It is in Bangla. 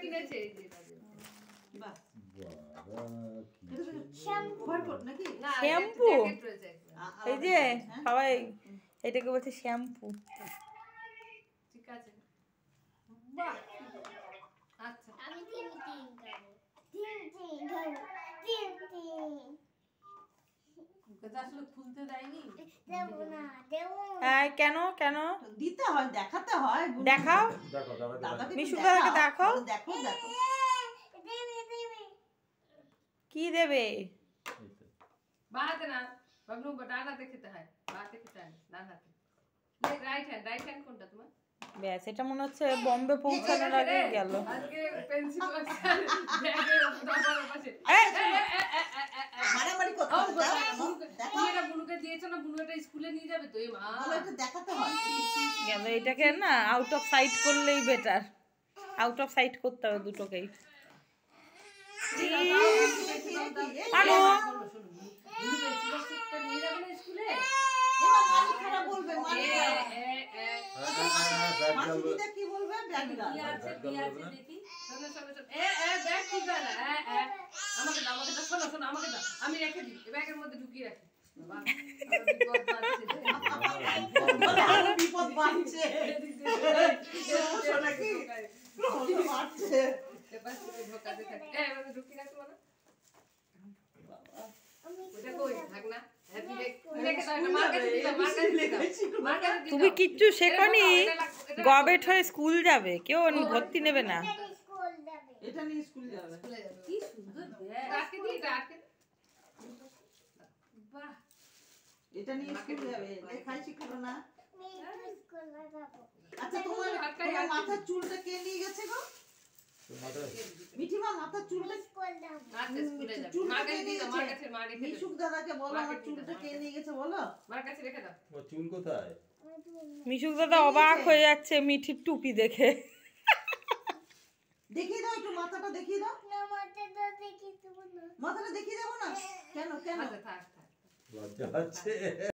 কিনেছে এই যে বাহ বাবা শ্যাম্পু ভরপুর নাকি না শ্যাম্পু জ্যাকেট রয়েছে এই যে সবাই এটাকে বলছে শ্যাম্পু। ঠিক আছে বাহ আচ্ছা আমি তিন খাবো তিন ওটা আসলে খুলতে দেয়নি দেবো না হ্যাঁ কেন কেন দিতে হয় দেখাতে হয় দেখাও দেখো দাদাকে দাদাকে মিশু একটু দাদাকে দেখাও। দেখো দেখো দেবে কি দেবে? এই তো। বাহাতে না বাবলু ডান হাতে খেতে হয় বাহাতে খেতে হয় ডান হাতে রাইট হ্যান্ড কোনটা তোমার ব্যাস এটা মনে হচ্ছে বম্বে পৌঁছানোর আগে গেল। আজকে পেন্সিল বক্স ব্যাগের উপর পাশে মারামারি করতে হয় দেখো এটা বুনুকে দিয়েছো না বুনু এটা স্কুলে নিয়ে যাবে তো এই মা বলো একটু দেখাতে হয় গেল এটাকে না আউট অফ সাইট করলেই বেটার। আউট অফ সাইট করতে হবে দুটোকেই। আনো বুনু পেন্সিল বক্সটা নিয়ে যাবে না স্কুলে এবার মালিক খারাপ বলবে মালিক ব্যাগ মাসি জ্বালবে। দিদা কি বলবে ব্যাগরা কি আছে দেখি শোনো ব্যাগ ঠিক হয় না আমাকে দাও শোনো আমাকে দাও আমি রেখে দিই ব্যাগের মধ্যে ঢুকিয়ে রাখি বাবা আমার বিপদ বাড়ছে সমস্যা নাকি সমস্যা বাড়ছে এবার ঢোকাতে থাকে এবার ঢুকিয়ে রাখবো না ওটা কই থাক না হ্যাপি রেখে দাও এটা মার কাছে দিও মার কাছে দিও তুমি কিচ্ছু শেখনি, গবেট হয়ে স্কুল যাবে, কেউ ভর্তি নেবে না। স্কুল দেবে এটা নিয়ে স্কুল যাবে কি সুন্দর ব্যাগ আটকে দিই এটা আটকে বাহ এটা নিয়ে স্কুল যাবে লেখাই শিখলো না আমি স্কুল লাগাবো আচ্ছা তোমার মাথার চুলটা কে নিয়ে গেছে গো তো মাথায় মিঠিমা মাথার চুলটা স্কুল যাবো আচ্ছা স্কুলে যাবে চুলটা মার কে কাছে নিয়ে দিও মার গেছে কাছে মা রেখে মিশুক দাও দাদাকে বলো আমার চুলটা কে নিয়ে গেছে বলো মার কাছে রেখে দাও তোমার চুল কোথায়? মিশুক দাদা অবাক হয়ে যাচ্ছে মিঠির টুপি দেখে। দেখিয়ে দাও একটু মাথাটা দেখিয়ে দাও না মাথাটা দেখি তুমি না মাথাটা দেখিয়ে দেবো না কেন কেন আচ্ছা থাক লজ্জা পাচ্ছে